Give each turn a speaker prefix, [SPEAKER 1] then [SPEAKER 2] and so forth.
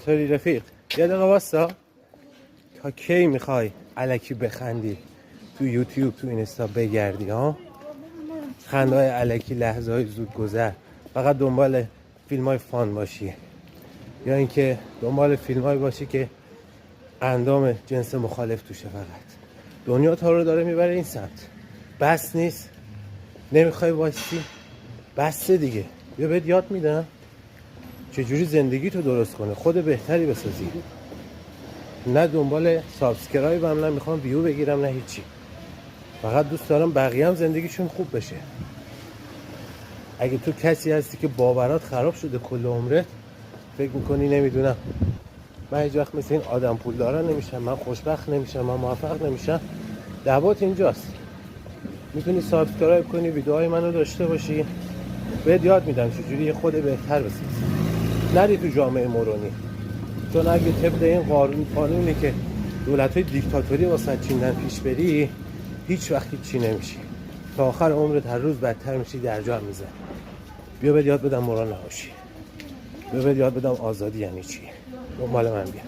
[SPEAKER 1] چطوری رفیق؟ یه دقیقه واسا. تا کی میخوای الکی بخندی تو یوتیوب تو اینستا بگردی ها؟ خنده های الکی، لحظه های زود گذر، فقط دنبال فیلم های فان باشی یا اینکه دنبال فیلم های باشی که اندام جنس مخالف توشه. فقط دنیا تا رو داره میبره این سمت. بس نیست؟ نمیخوای وایسی؟ بسه دیگه. بیا بهت یاد میدم چجوری زندگی تو درست کنه، خود بهتری بسازی. نه دنبال سابسکرایب هم، نه میخوام ویو بگیرم، نه هیچی. فقط دوست دارم بقیه هم زندگیشون خوب بشه. اگه تو کسی هستی که باورات خراب شده کل عمرت، فکر میکنی نمیدونم من هیچ وقت مثل این آدم پول دارن نمیشم، من خوشبخت نمیشم، من موفق نمیشم، دعوات اینجاست. میتونی سابسکرایب کنی، ویدیوهای منو داشته باشی، بهت یاد میدم چجوری یه خود بهتر بسازی. نری تو جامعه مرونی، چون اگه طبق این قانونی که دولت‌های دیکتاتوری واسه چیندن پیش بری، هیچ وقت چی نمیشی. تا آخر عمرت هر روز بدتر میشی، درجا هم میزنی. بیا بهت یاد بدم مرون نباشی. بیا بهت یاد بدم آزادی یعنی چی. دنبال من بیا.